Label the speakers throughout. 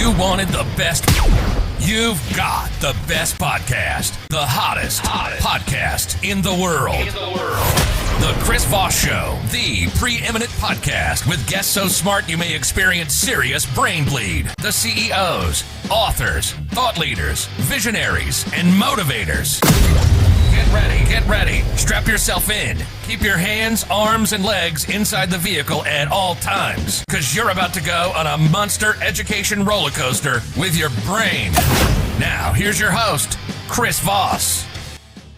Speaker 1: you wanted the best, you've got the best podcast, the hottest podcast in the world. The Chris Voss Show, the preeminent podcast with guests so smart you may experience serious brain bleed. The CEOs, authors, thought leaders, visionaries, and motivators. Get ready. Strap yourself in. Keep your hands, arms, and legs inside the vehicle at all times, because you're about to go on a monster education roller coaster with your brain. Now, here's your host, Chris Voss.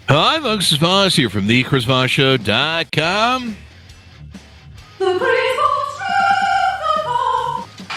Speaker 2: Hi, folks. Chris Voss here from thechrisvossshow.com.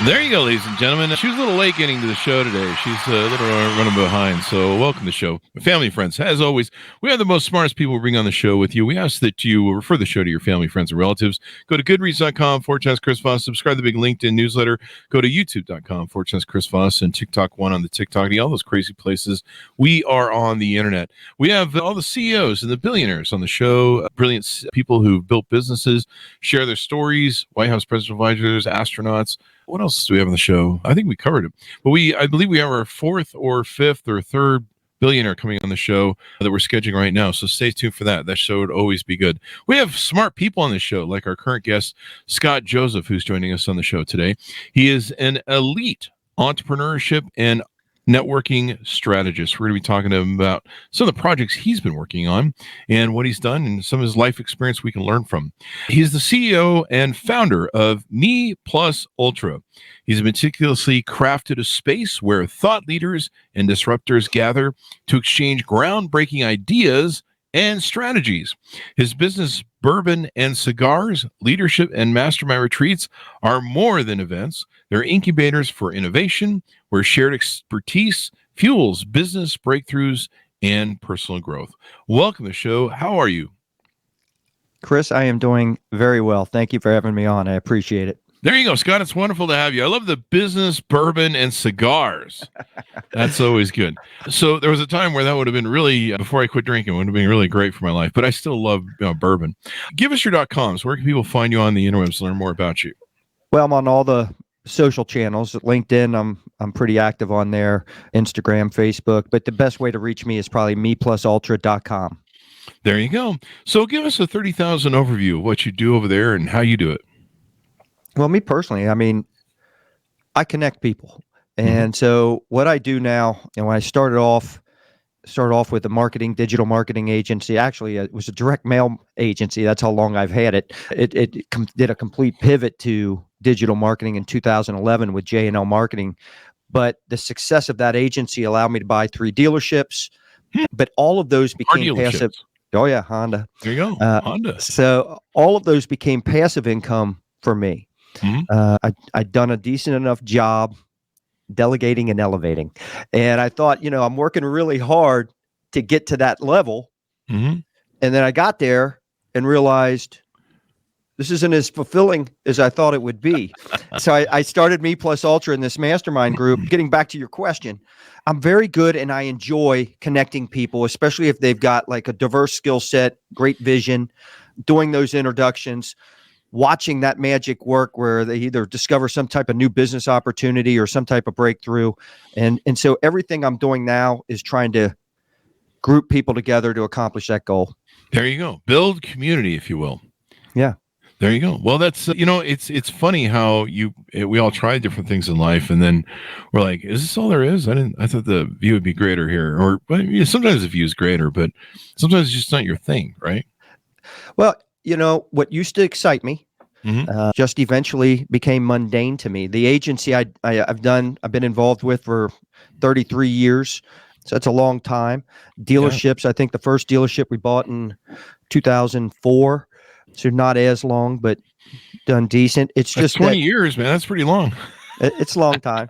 Speaker 2: There you go, ladies and gentlemen. She was a little late getting to the show today. She's a little running behind, so welcome to the show. Family friends, as always, we have the most smartest people bring on the show with you. We ask that you refer the show to your family, friends, and relatives. Go to goodreads.com/Chris Voss. Subscribe to the big LinkedIn newsletter. Go to youtube.com/Chris Voss and TikTok one on the TikTok. All those crazy places. We are on the internet. We have all the CEOs and the billionaires on the show. Brilliant people who've built businesses, share their stories, White House presidential advisors, astronauts. What else do we have on the show? I think we covered it. But I believe we have our fourth or fifth or third billionaire coming on the show that we're scheduling right now. So stay tuned for that. That show would always be good. We have smart people on the show, like our current guest, Scott Joseph, who's joining us on the show today. He is an elite entrepreneurship and networking strategist. We're going to be talking to him about some of the projects he's been working on and what he's done and some of his life experience we can learn from. He's the CEO and founder of Me Plus Ultra. He's meticulously crafted a space where thought leaders and disruptors gather to exchange groundbreaking ideas and strategies. His business, Bourbon and Cigars, Leadership and Mastermind Retreats, are more than events. They're incubators for innovation, where shared expertise fuels business breakthroughs and personal growth. Welcome to the show. How are you?
Speaker 3: Chris, I am doing very well. Thank you for having me on. I appreciate it.
Speaker 2: There you go, Scott. It's wonderful to have you. I love the business, bourbon, and cigars. That's always good. So there was a time where that would have been really, before I quit drinking, would have been really great for my life. But I still love bourbon. Give us your .coms. Where can people find you on the interwebs to learn more about you?
Speaker 3: Well, I'm on all the social channels. LinkedIn, I'm pretty active on there. Instagram, Facebook. But the best way to reach me is probably meplusultra.com.
Speaker 2: There you go. So give us a 30,000 overview of what you do over there and how you do it.
Speaker 3: Well, me personally, I mean, I connect people. And so what I do now, when I started off with a digital marketing agency. Actually, it was a direct mail agency. That's how long I've had it. It did a complete pivot to digital marketing in 2011 with J&L Marketing. But the success of that agency allowed me to buy 3 dealerships. But all of those became passive. Oh, yeah, Honda.
Speaker 2: There you go, Honda.
Speaker 3: So all of those became passive income for me. I'd done a decent enough job delegating and elevating. And I thought, I'm working really hard to get to that level. And then I got there and realized this isn't as fulfilling as I thought it would be. So I started Me Plus Ultra in this mastermind group. Getting back to your question, I'm very good and I enjoy connecting people, especially if they've got like a diverse skill set, great vision, doing those introductions, watching that magic work where they either discover some type of new business opportunity or some type of breakthrough. And so everything I'm doing now is trying to group people together to accomplish that goal.
Speaker 2: There you go. Build community, if you will.
Speaker 3: Yeah.
Speaker 2: There you go. Well, that's, it's funny how we all try different things in life. And then we're like, is this all there is? I thought the view would be greater here. Or sometimes the view is greater, but sometimes it's just not your thing, right?
Speaker 3: Well, what used to excite me just eventually became mundane to me. The agency I've been involved with for 33 years. So that's a long time. Dealerships, yeah. I think the first dealership we bought in 2004. So not as long, but done decent. It's just
Speaker 2: 20 years, man. That's pretty long.
Speaker 3: It's a long time.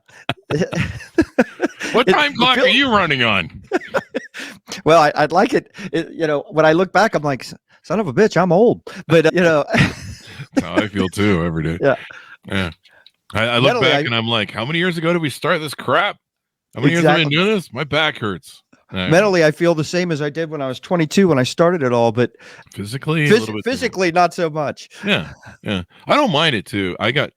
Speaker 2: What time clock are you running on?
Speaker 3: Well, I'd like it. When I look back, I'm like, son of a bitch, I'm old. But,
Speaker 2: That's how I feel too every day. Yeah. I look back and I'm like, how many years ago did we start this crap? How many years have I been doing this? My back hurts.
Speaker 3: Mentally, I feel the same as I did when I was 22 when I started it all, but
Speaker 2: physically,
Speaker 3: physically, not so much.
Speaker 2: Yeah. I don't mind it too. I get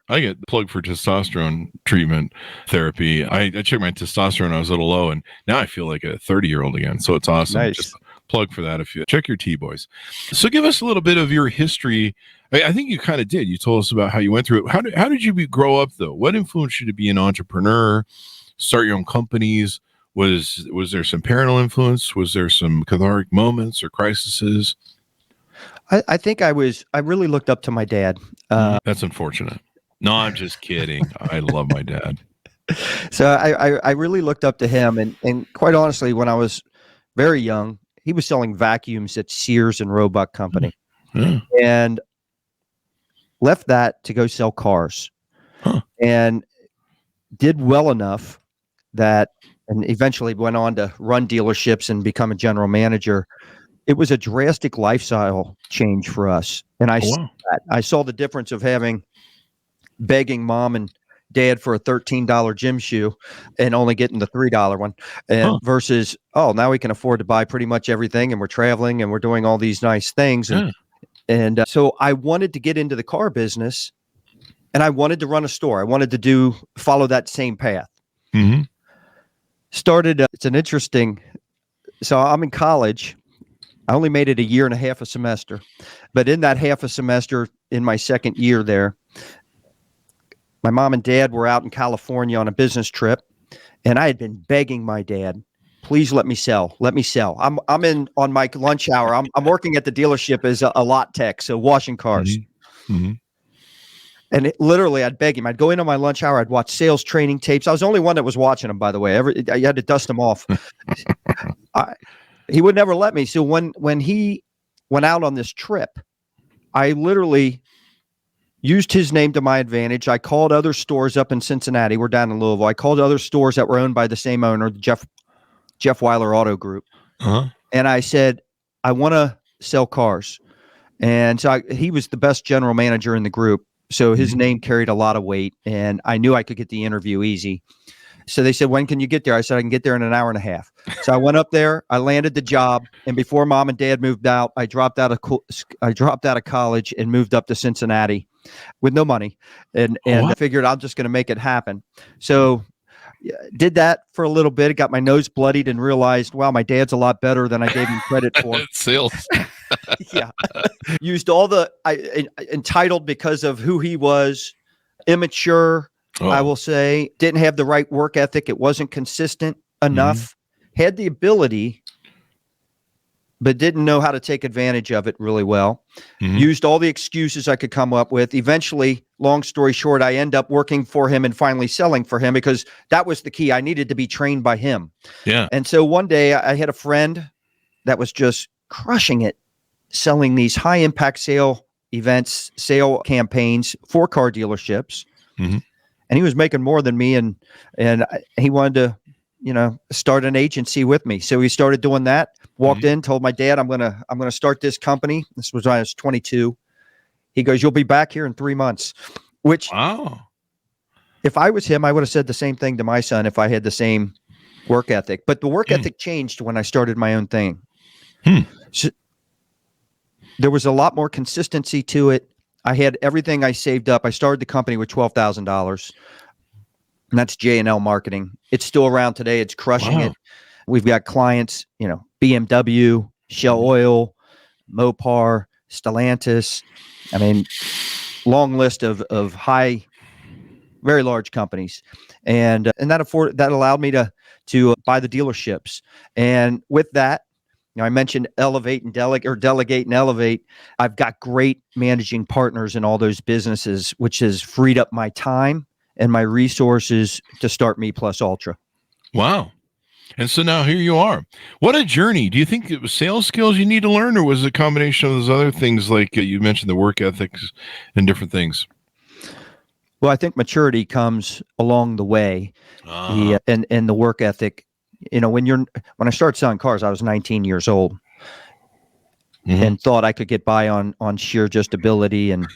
Speaker 2: plugged for testosterone treatment therapy. I checked my testosterone. I was a little low, and now I feel like a 30-year-old again. So it's awesome.
Speaker 3: Nice.
Speaker 2: Just plug for that if you check your T-boys. So give us a little bit of your history. I think you kind of did. You told us about how you went through it. How did you grow up though? What influenced you to be an entrepreneur, start your own companies? Was there some parental influence? Was there some cathartic moments or crises?
Speaker 3: I think I really looked up to my dad.
Speaker 2: That's unfortunate. No, I'm just kidding. I love my dad.
Speaker 3: So I really looked up to him. And quite honestly, when I was very young, he was selling vacuums at Sears and Roebuck Company. And left that to go sell cars. And did well enough that, and eventually went on to run dealerships and become a general manager. It was a drastic lifestyle change for us. And I saw the difference of begging mom and dad for a $13 gym shoe and only getting the $3 one, and versus, now we can afford to buy pretty much everything, and we're traveling and we're doing all these nice things. And so I wanted to get into the car business, and I wanted to run a store. I wanted to follow that same path. Started, it's an interesting, so I'm in college. I only made it a year and a half a semester, but in that half a semester, in my second year there, my mom and dad were out in California on a business trip, and I had been begging my dad, please let me sell. I'm in on my lunch hour. I'm working at the dealership as a lot tech, so washing cars. And literally, I'd beg him. I'd go in on my lunch hour. I'd watch sales training tapes. I was the only one that was watching them, by the way. I had to dust them off. He would never let me. So when he went out on this trip, I literally used his name to my advantage. I called other stores up in Cincinnati. We're down in Louisville. I called other stores that were owned by the same owner, Jeff Weiler Auto Group. And I said, I want to sell cars. And so he was the best general manager in the group. So his name carried a lot of weight, and I knew I could get the interview easy. So they said, when can you get there? I said, I can get there in an hour and a half. So I went up there, I landed the job. And before mom and dad moved out, I dropped out of college and moved up to Cincinnati with no money. And I figured I'm just going to make it happen. So did that for a little bit. Got my nose bloodied and realized, wow, my dad's a lot better than I gave him credit for.
Speaker 2: Sales.
Speaker 3: Yeah. Used all entitled because of who he was, immature, I will say, didn't have the right work ethic. It wasn't consistent enough, had the ability, but didn't know how to take advantage of it really well. Used all the excuses I could come up with. Eventually, long story short, I end up working for him and finally selling for him, because that was the key. I needed to be trained by him. Yeah. And so one day I had a friend that was just crushing it, selling these high impact sale campaigns for car dealerships. And he was making more than me. And he wanted to, start an agency with me. So he started doing that, walked in, told my dad, I'm going to start this company. This was when I was 22. He goes, you'll be back here in 3 months, which if I was him, I would have said the same thing to my son if I had the same work ethic. But the work ethic changed when I started my own thing. So there was a lot more consistency to it. I had everything I saved up. I started the company with $12,000, and that's J&L Marketing. It's still around today. It's crushing it. We've got clients, BMW, Shell Oil, Mopar, Stellantis. I mean, long list of very large companies, and that allowed me to buy the dealerships. And with that, I mentioned delegate and elevate. I've got great managing partners in all those businesses, which has freed up my time and my resources to start Me Plus Ultra. Wow.
Speaker 2: And so now here you are. What a journey. Do you think it was sales skills you need to learn, or was it a combination of those other things like you mentioned, the work ethics and different things?
Speaker 3: Well, I think maturity comes along the way, and the work ethic. When I started selling cars, I was 19 years old and thought I could get by on sheer just ability. And,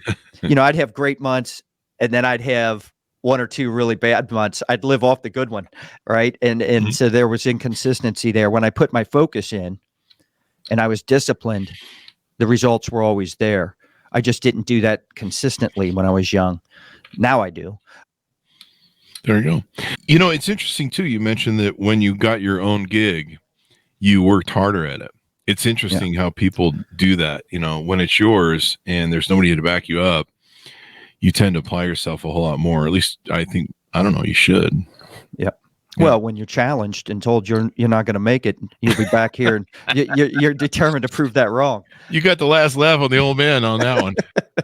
Speaker 3: I'd have great months, and then I'd have one or two really bad months, I'd live off the good one, right? And so there was inconsistency there. When I put my focus in and I was disciplined, the results were always there. I just didn't do that consistently when I was young. Now I do.
Speaker 2: There you go. You know, it's interesting too. You mentioned that when you got your own gig, you worked harder at it. It's interesting how people do that. You know, when it's yours and there's nobody to back you up, you tend to apply yourself a whole lot more. At least I think, I don't know, you should.
Speaker 3: Yeah. Well, when you're challenged and told you're not going to make it, you'll be back here and you're determined to prove that wrong.
Speaker 2: You got the last laugh on the old man on that one.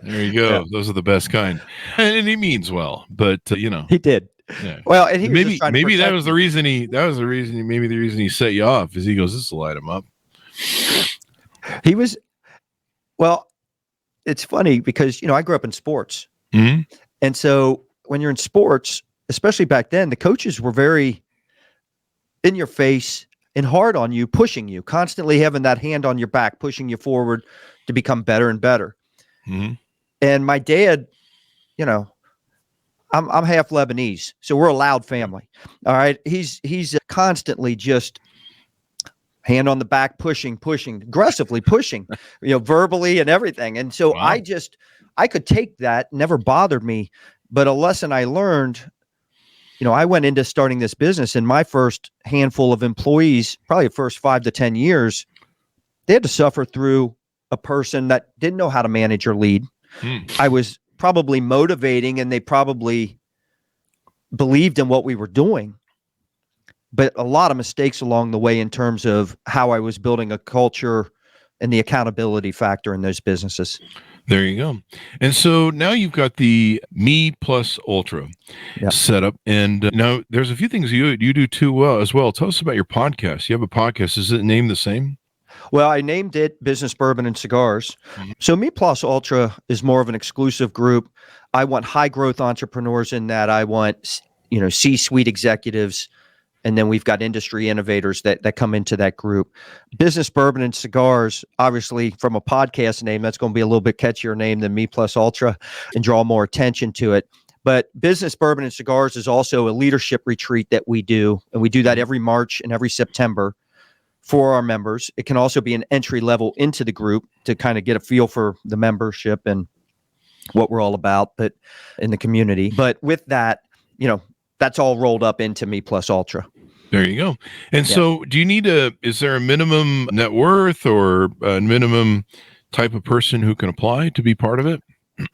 Speaker 2: There you go. Yeah. Those are the best kind. And he means well, but you know,
Speaker 3: he did.
Speaker 2: Yeah.
Speaker 3: Well, and he
Speaker 2: maybe that was the reason he set you off, is he goes, this will light him up.
Speaker 3: He was, well, it's funny because, you know, I grew up in sports.
Speaker 2: Mm-hmm.
Speaker 3: And so when you're in sports, especially back then, the coaches were very in your face and hard on you, pushing you, constantly having that hand on your back, pushing you forward to become better and better.
Speaker 2: Mm-hmm.
Speaker 3: And my dad, you know, I'm half Lebanese, so we're a loud family. All right. He's constantly just hand on the back, pushing, aggressively pushing, you know, verbally and everything. And so
Speaker 2: wow.
Speaker 3: I could take that, never bothered me. But a lesson I learned, you know, I went into starting this business, and my first handful of employees, probably the first 5 to 10 years, they had to suffer through a person that didn't know how to manage or lead. I was probably motivating, and they probably believed in what we were doing, but a lot of mistakes along the way in terms of how I was building a culture and the accountability factor in those businesses.
Speaker 2: There you go. And so now you've got the Me Plus Ultra set up. And now there's a few things you do too as well. Tell us about your podcast. You have a podcast. Is it named the same?
Speaker 3: Well, I named it Business Bourbon and Cigars. Mm-hmm. So Me Plus Ultra is more of an exclusive group. I want high growth entrepreneurs in that. I want, you know, C-suite executives. And then we've got industry innovators that come into that group. Business Bourbon and Cigars, obviously from a podcast name, that's going to be a little bit catchier name than Me Plus Ultra and draw more attention to it. But Business Bourbon and Cigars is also a leadership retreat that we do. And we do that every March and every September for our members. It can also be an entry level into the group to kind of get a feel for the membership and what we're all about, but in the community. But with that, you know, that's all rolled up into Me Plus Ultra.
Speaker 2: There you go. And so do you need is there a minimum net worth or a minimum type of person who can apply to be part of it?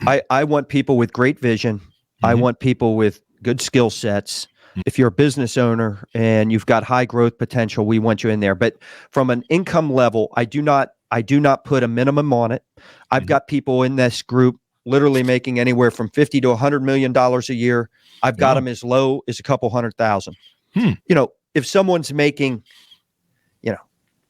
Speaker 3: I want people with great vision. Mm-hmm. I want people with good skill sets. If you're a business owner and you've got high growth potential, we want you in there. But from an income level, I do not put a minimum on it. I've got people in this group literally making anywhere from $50 to $100 million a year. I've got them as low as a couple $100,000. You know, if someone's making, you know,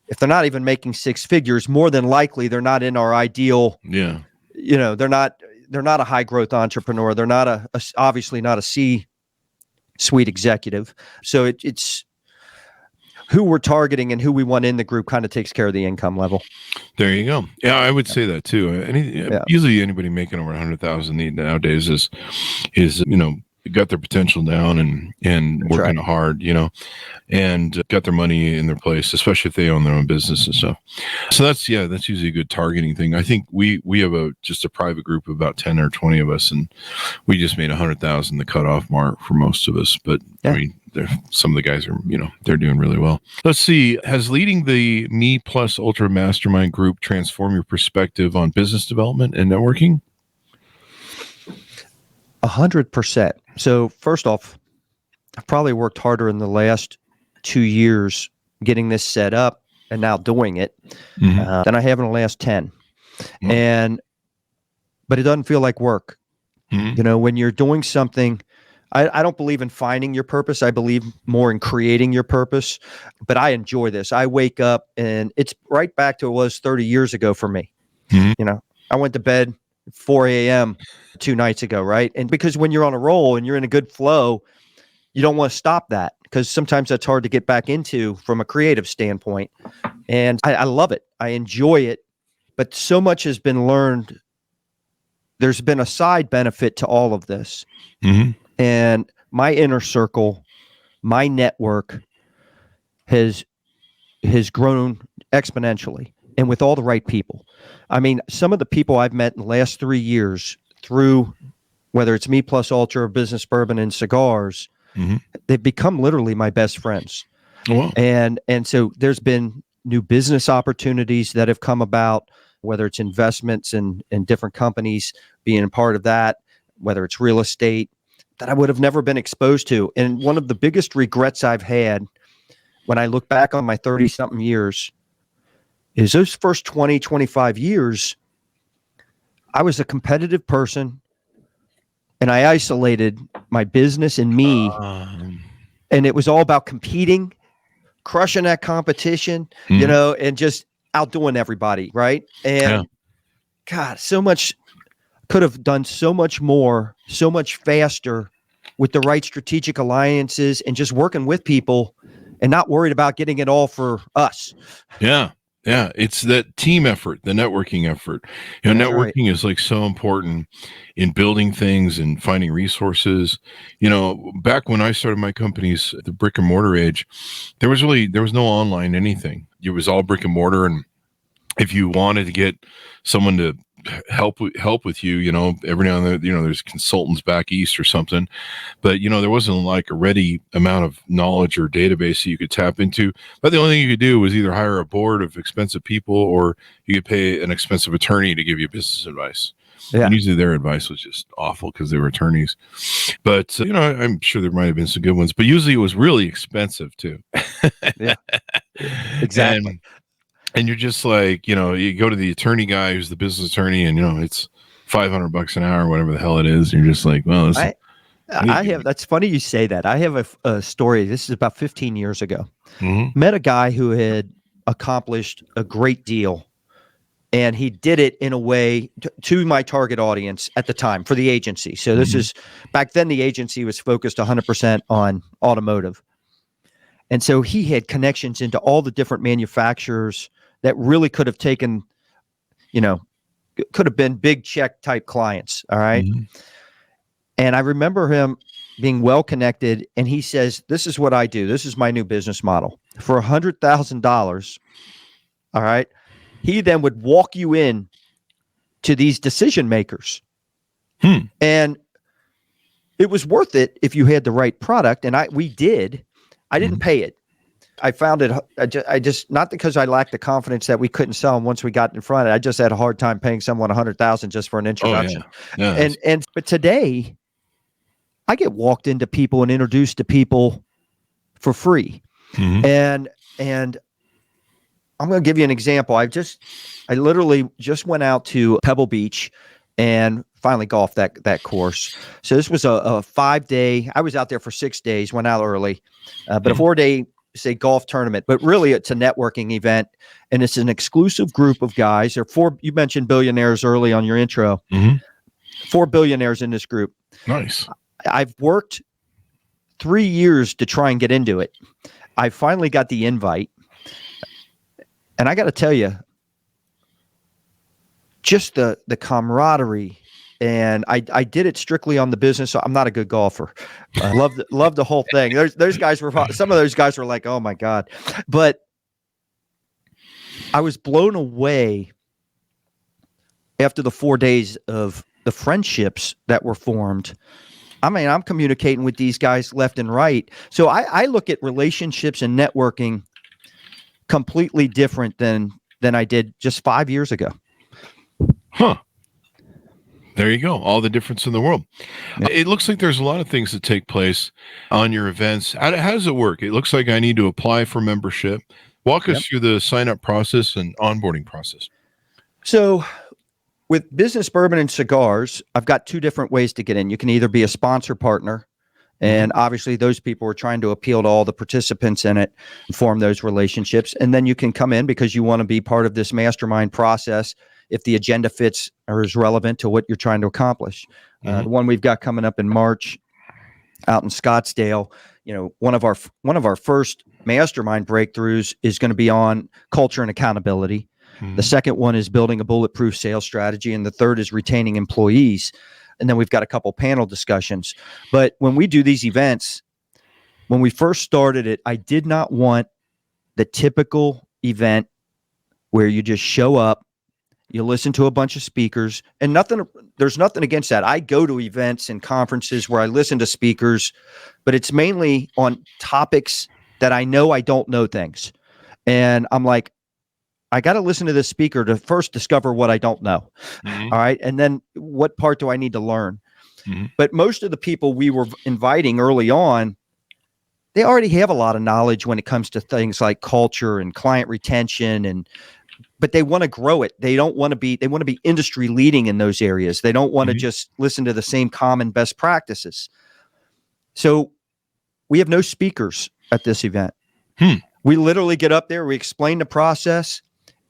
Speaker 3: if they're not even making six figures, more than likely they're not in our ideal.
Speaker 2: Yeah.
Speaker 3: You know, they're not a high growth entrepreneur. They're not obviously not a C-suite executive. So it's who we're targeting and who we want in the group kind of takes care of the income level. There
Speaker 2: you go. Yeah, I would say that too. Usually anybody making over 100,000 nowadays is, you know, got their potential down and working hard, you know, and got their money in their place, especially if they own their own business and stuff. So that's usually a good targeting thing. I think we have just a private group of about 10 or 20 of us, and we just made 100,000 the cutoff mark for most of us. But I mean, some of the guys are, you know, they're doing really well. Let's see. Has leading the Me Plus Ultra Mastermind group transformed your perspective on business development and networking?
Speaker 3: 100%. So first off, I've probably worked harder in the last 2 years getting this set up and now doing it than I have in the last 10. But it doesn't feel like work. You know, when you're doing something, I don't believe in finding your purpose. I believe more in creating your purpose, but I enjoy this. I wake up and it's right back to what it was 30 years ago for me. You know, I went to bed 4 a.m. 2 nights ago, right? And because when you're on a roll and you're in a good flow, you don't want to stop that because sometimes that's hard to get back into from a creative standpoint. And I love it. I enjoy it. But so much has been learned. There's been a side benefit to all of this. And And my inner circle, my network has grown exponentially, and with all the right people. I mean, some of the people I've met in the last 3 years through, whether it's Me Plus Ultra, Business Bourbon, and Cigars, they've become literally my best friends.
Speaker 2: Oh, wow.
Speaker 3: And so there's been new business opportunities that have come about, whether it's investments in different companies, being a part of that, whether it's real estate, that I would have never been exposed to. And one of the biggest regrets I've had when I look back on my 30-something years is those first 20, 25 years, I was a competitive person, and I isolated my business and me. And it was all about competing, crushing that competition, you know, and just outdoing everybody, right? And God, so much could have done so much more, so much faster with the right strategic alliances and just working with people and not worried about getting it all for us.
Speaker 2: Yeah. Yeah. It's that team effort, the networking effort. You know,
Speaker 3: That's
Speaker 2: networking is like so important in building things and finding resources. You know, back when I started my companies at the brick and mortar age, there was no online anything. It was all brick and mortar. And if you wanted to get someone to help with you, you know, every now and then, you know, there's consultants back east or something, but you know, there wasn't like a ready amount of knowledge or database that you could tap into. But the only thing you could do was either hire a board of expensive people, or you could pay an expensive attorney to give you business advice. Yeah. And usually their advice was just awful because they were attorneys. But you know, I'm sure there might have been some good ones, but usually it was really expensive too.
Speaker 3: Yeah, exactly.
Speaker 2: And you're just like, you know, you go to the attorney guy who's the business attorney, and you know, it's $500 an hour, whatever the hell it is. And you're just like, well,
Speaker 3: that's funny you say that. I have a story. This is about 15 years ago. Met a guy who had accomplished a great deal, and he did it in a way to my target audience at the time for the agency. So this is back then, the agency was focused 100% on automotive. And so he had connections into all the different manufacturers that really could have taken, you know, could have been big check type clients. All right. And I remember him being well connected, and he says, this is what I do. This is my new business model. For $100,000. All right. He then would walk you in to these decision makers. And it was worth it if you had the right product. And we did. I didn't pay it. I found it. I just not because I lacked the confidence that we couldn't sell them once we got in front of it. I just had a hard time paying someone $100,000 just for an introduction. But today, I get walked into people and introduced to people for free. And I'm going to give you an example. I literally just went out to Pebble Beach and finally golfed that course. So this was a 5-day. I was out there for 6 days. Went out early, but a 4-day. Say golf tournament, but really it's a networking event, and it's an exclusive group of guys. There are 4, you mentioned billionaires early on your intro, 4 billionaires in this group.
Speaker 2: Nice.
Speaker 3: I've worked 3 years to try and get into it. I finally got the invite, and I got to tell you, just the camaraderie. And I did it strictly on the business. So I'm not a good golfer. I love the whole thing. Those guys some of those guys were like, oh my God. But I was blown away after the 4 days of the friendships that were formed. I mean, I'm communicating with these guys left and right. So I look at relationships and networking completely different than I did just 5 years ago.
Speaker 2: Huh. There you go. All the difference in the world. Yeah. It looks like there's a lot of things that take place on your events. How does it work? It looks like I need to apply for membership. Walk us through the sign-up process and onboarding process.
Speaker 3: So with Business Bourbon and Cigars, I've got 2 different ways to get in. You can either be a sponsor partner, and obviously those people are trying to appeal to all the participants in it and form those relationships. And then you can come in because you want to be part of this mastermind process if the agenda fits or is relevant to what you're trying to accomplish. The one we've got coming up in March out in Scottsdale, you know, one of our first mastermind breakthroughs is going to be on culture and accountability. The second one is building a bulletproof sales strategy, and the third is retaining employees. and then we've got a couple panel discussions. But when we do these events, when we first started it, I did not want the typical event where you just show up, you listen to a bunch of speakers, and there's nothing against that. I go to events and conferences where I listen to speakers, but it's mainly on topics that I know I don't know things. And I'm like, I got to listen to this speaker to first discover what I don't know. All right. And then what part do I need to learn? But most of the people we were inviting early on, they already have a lot of knowledge when it comes to things like culture and client retention, but they want to grow it. They want to be industry leading in those areas. They don't want to just listen to the same common best practices. So we have no speakers at this event. We literally get up there, we explain the process,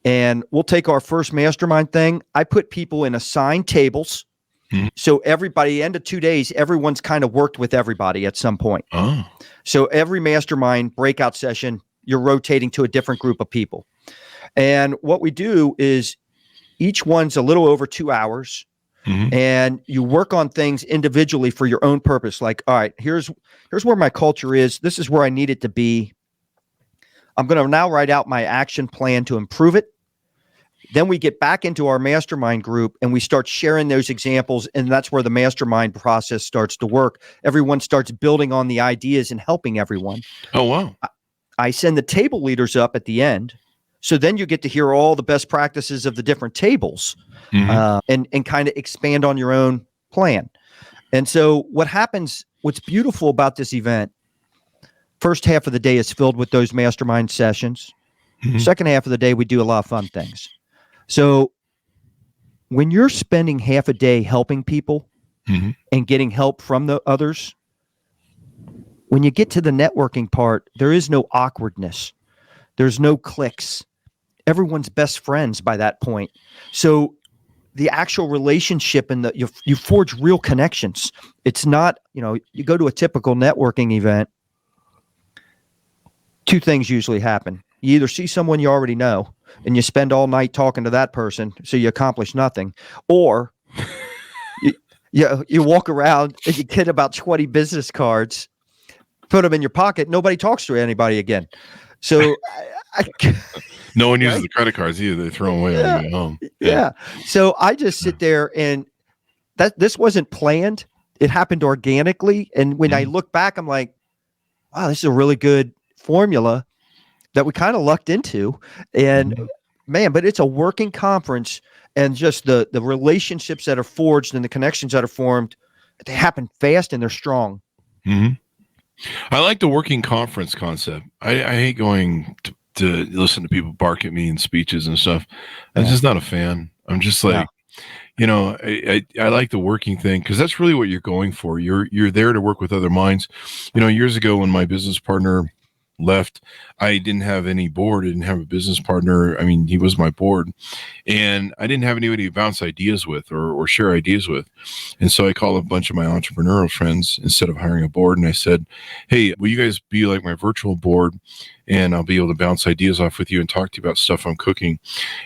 Speaker 3: and we'll take our first mastermind thing. I put people in assigned tables. So everybody, end of 2 days, everyone's kind of worked with everybody at some point. So every mastermind breakout session, you're rotating to a different group of people. And what we do is each one's a little over 2 hours, and you work on things individually for your own purpose. Like, all right, here's where my culture is. This is where I need it to be. I'm going to now write out my action plan to improve it. Then we get back into our mastermind group and we start sharing those examples. And that's where the mastermind process starts to work. Everyone starts building on the ideas and helping everyone.
Speaker 2: Oh, wow.
Speaker 3: I send the table leaders up at the end. So then you get to hear all the best practices of the different tables and kind of expand on your own plan. And so what's beautiful about this event, first half of the day is filled with those mastermind sessions. Second half of the day, we do a lot of fun things. So when you're spending half a day helping people and getting help from the others, when you get to the networking part, there is no awkwardness. There's no cliques. Everyone's best friends by that point. So the actual relationship and you forge real connections. It's not, you go to a typical networking event, two things usually happen. You either see someone you already know and you spend all night talking to that person, so you accomplish nothing, or you walk around and you get about 20 business cards, put them in your pocket, nobody talks to anybody again. So
Speaker 2: no one uses the credit cards either. They throw them away on the way home.
Speaker 3: Yeah. So I just sit there, and this wasn't planned. It happened organically. And when I look back, I'm like, wow, this is a really good formula that we kind of lucked into. And man, but it's a working conference, and just the relationships that are forged and the connections that are formed, they happen fast and they're strong.
Speaker 2: I like the working conference concept. I hate going to listen to people bark at me in speeches and stuff. I'm just not a fan. I'm just like, I like the working thing, because that's really what you're going for. You're there to work with other minds. Years ago when my business partner left, I didn't have any board. I didn't have a business partner. I mean, he was my board, and I didn't have anybody to bounce ideas with or share ideas with. And so I called a bunch of my entrepreneurial friends instead of hiring a board. And I said, hey, will you guys be like my virtual board? And I'll be able to bounce ideas off with you and talk to you about stuff I'm cooking.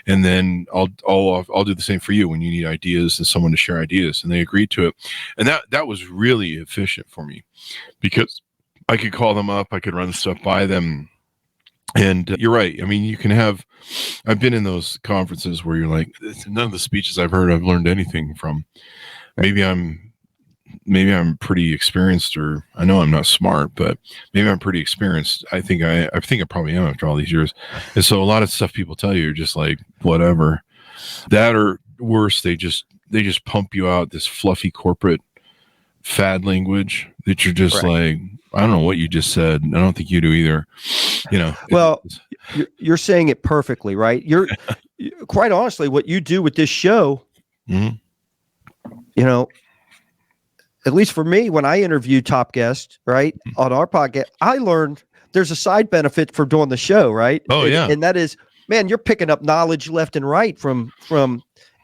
Speaker 2: And then I'll do the same for you when you need ideas and someone to share ideas. And they agreed to it. And that was really efficient for me, because I could call them up, I could run stuff by them. And you're right. I mean, I've been in those conferences where you're like, none of the speeches I've heard I've learned anything from. Maybe I'm pretty experienced, or I know I'm not smart, but maybe I'm pretty experienced. I think I probably am after all these years. And so a lot of stuff people tell you are just like, whatever. That, or worse, they just pump you out this fluffy corporate fad language that you're just like, I don't know what you just said. I don't think you do either. Well,
Speaker 3: you're saying it perfectly, right? You're quite honestly, what you do with this show, at least for me, when I interview top guests, right, on our podcast, I learned there's a side benefit for doing the show, right?
Speaker 2: Oh, yeah.
Speaker 3: And that is, man, you're picking up knowledge left and right from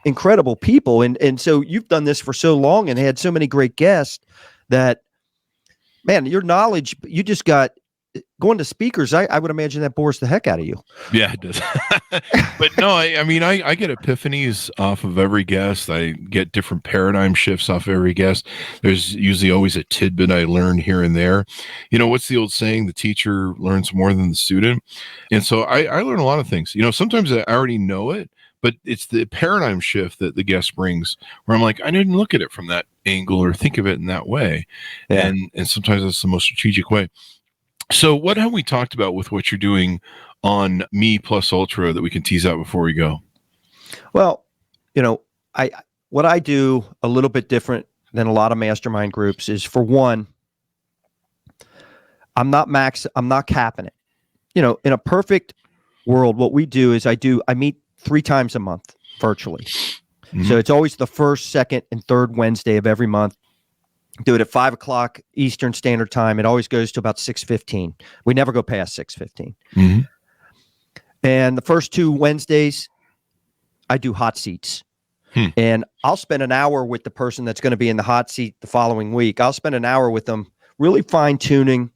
Speaker 3: incredible people. And so you've done this for so long and had so many great guests that, man, your knowledge, you just got going to speakers, I would imagine that bores the heck out of you.
Speaker 2: Yeah, it does. But no, I mean, I get epiphanies off of every guest. I get different paradigm shifts off every guest. There's usually always a tidbit I learn here and there. You know, what's the old saying? The teacher learns more than the student. And so I learn a lot of things. You know, sometimes I already know it, but it's the paradigm shift that the guest brings where I'm like, I didn't look at it from that angle or think of it in that way.
Speaker 3: Yeah.
Speaker 2: And sometimes that's the most strategic way. So what have we talked about with what you're doing on Me Plus Ultra that we can tease out before we go?
Speaker 3: Well, you know, what I do a little bit different than a lot of mastermind groups is, for one, I'm not capping it. You know, in a perfect world, what we do is I meet 3 times a month virtually. Mm-hmm. So it's always the first, second, and third Wednesday of every month. Do it at 5:00 Eastern Standard Time. It always goes to about 6:15. We never go past 6:15.
Speaker 2: Mm-hmm.
Speaker 3: And the first 2 Wednesdays, I do hot seats. And I'll spend an hour with the person that's going to be in the hot seat the following week. I'll spend an hour with them, really fine-tuning.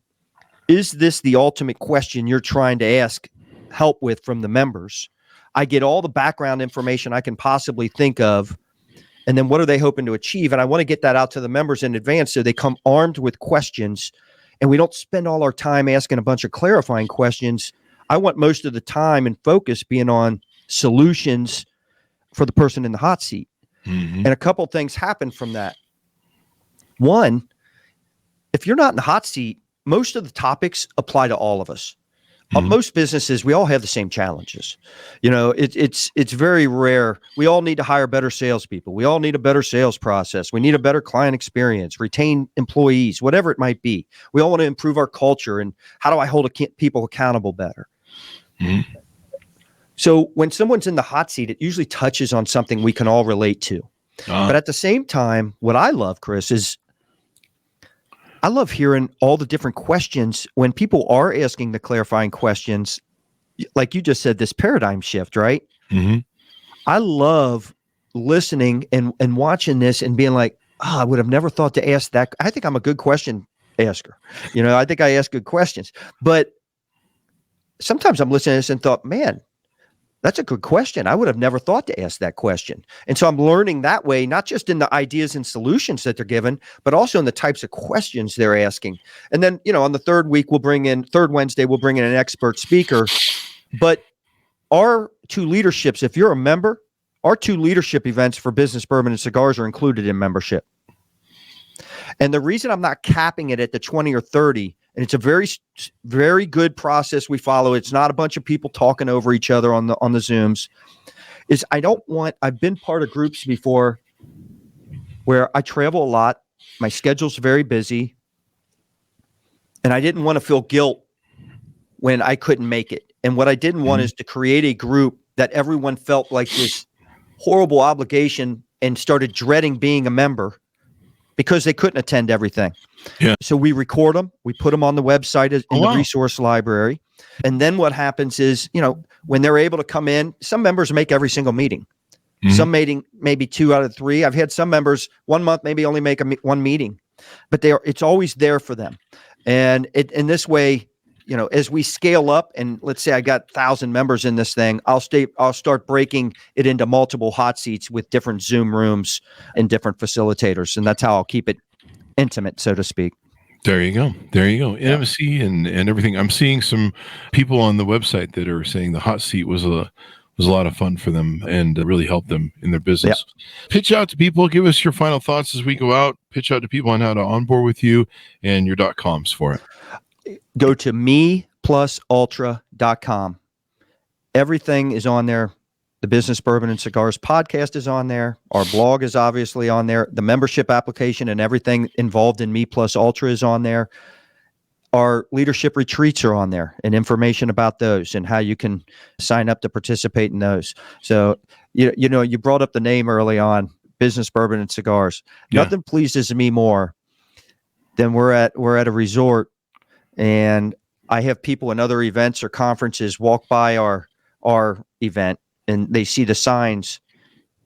Speaker 3: Is this the ultimate question you're trying to ask help with from the members? I get all the background information I can possibly think of. And then what are they hoping to achieve? And I want to get that out to the members in advance so they come armed with questions, and we don't spend all our time asking a bunch of clarifying questions. I want most of the time and focus being on solutions for the person in the hot seat. Mm-hmm. And a couple of things happen from that. One, if you're not in the hot seat, most of the topics apply to all of us. Mm-hmm. Most businesses, we all have the same challenges. You know, it's very rare. We all need to hire better salespeople. We all need a better sales process. We need a better client experience, retain employees, whatever it might be. We all want to improve our culture, and how do I hold people accountable better? Mm-hmm. So when someone's in the hot seat, it usually touches on something we can all relate to. But at the same time, what I love, Chris, is I love hearing all the different questions when people are asking the clarifying questions. Like you just said, this paradigm shift, right? Mm-hmm. I love listening and watching this and being like, I would have never thought to ask that. I think I'm a good question asker. You know, I think I ask good questions. But sometimes I'm listening to this and thought, man, that's a good question. I would have never thought to ask that question. And so I'm learning that way, not just in the ideas and solutions that they're given, but also in the types of questions they're asking. And then, you know, on the third Wednesday, we'll bring in an expert speaker. But our 2 leaderships, if you're a member, our 2 leadership events for Business Bourbon and Cigars are included in membership. And the reason I'm not capping it at the 20 or 30, and it's a very, very good process we follow. It's not a bunch of people talking over each other on the Zooms. Is I've been part of groups before where I travel a lot. My schedule's very busy. And I didn't want to feel guilt when I couldn't make it. And what I didn't want is to create a group that everyone felt like this horrible obligation and started dreading being a member because they couldn't attend everything. Yeah. So we record them, we put them on the website in the resource library. And then what happens is, you know, when they're able to come in, some members make every single meeting. Mm-hmm. Some maybe 2 out of 3. I've had some members 1 month maybe only make one meeting, but it's always there for them. And in this way, you know, as we scale up, and let's say I got 1,000 members in this thing, I'll start breaking it into multiple hot seats with different Zoom rooms and different facilitators. And that's how I'll keep it intimate, so to speak.
Speaker 2: There you go. Intimacy and everything. I'm seeing some people on the website that are saying the hot seat was a lot of fun for them and really helped them in their business. Yep. Pitch out to people. Give us your final thoughts as we go out. Pitch out to people on how to onboard with you and your .coms for it.
Speaker 3: Go to meplusultra.com. Everything is on there. The Business Bourbon and Cigars podcast is on there. Our blog is obviously on there. The membership application and everything involved in Me Plus Ultra is on there. Our leadership retreats are on there, and information about those and how you can sign up to participate in those. So, you know, you brought up the name early on, Business Bourbon and Cigars. Yeah. Nothing pleases me more than we're at a resort, and I have people in other events or conferences walk by our event, and they see the signs,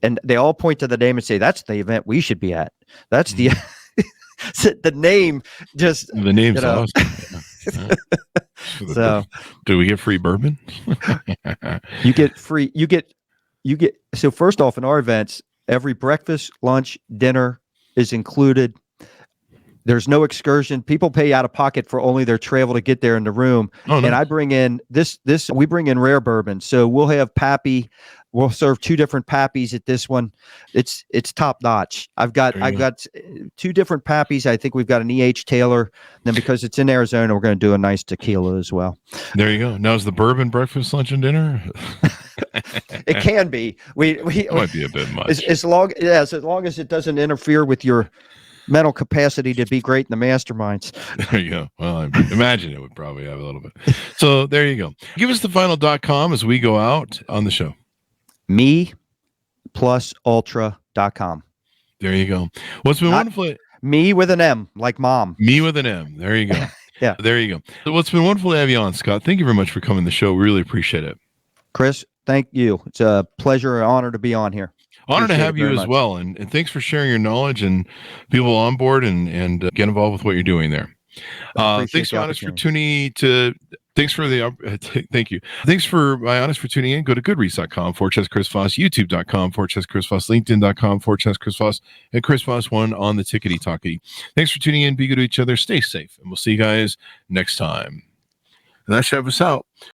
Speaker 3: and they all point to the name and say, "That's the event we should be at." That's the the name. Just
Speaker 2: the name's awesome.
Speaker 3: So
Speaker 2: do we get free bourbon?
Speaker 3: you get free. You get. So first off, in our events, every breakfast, lunch, dinner is included. There's no excursion. People pay out of pocket for only their travel to get there in the room.
Speaker 2: Oh, no.
Speaker 3: And I bring in we bring in rare bourbon. So we'll have Pappy. We'll serve 2 different Pappies at this one. It's top notch. I've got 2 different Pappies. I think we've got an E.H. Taylor. And then because it's in Arizona, we're going to do a nice tequila as well.
Speaker 2: There you go. Now is the bourbon breakfast, lunch, and dinner?
Speaker 3: It can be.
Speaker 2: It might be a bit much.
Speaker 3: As long as it doesn't interfere with your mental capacity to be great in the masterminds.
Speaker 2: There you go. Well, I imagine it would probably have a little bit. So there you go. Give us the final.com as we go out on the show.
Speaker 3: MePlusUltra.com.
Speaker 2: There you go. What's been wonderful?
Speaker 3: Me with an M, like mom.
Speaker 2: Me with an M. There you go.
Speaker 3: Yeah.
Speaker 2: There you go. So what's been wonderful to have you on, Scott. Thank you very much for coming to the show. Really appreciate it.
Speaker 3: Thank you. It's a pleasure and honor to be on here.
Speaker 2: Honor to have you as well. And thanks for sharing your knowledge and people on board and get involved with what you're doing there. Thanks for Honest for tuning to. Thanks for the thank you. Thanks for my Honest for tuning in. Go to goodreads.com/Chris Voss, youtube.com/Chris Voss, linkedin.com/Chris Voss, and Chris Voss 1 on the Tickety Talkie. Thanks for tuning in. Be good to each other. Stay safe. And we'll see you guys next time. And that should have us out.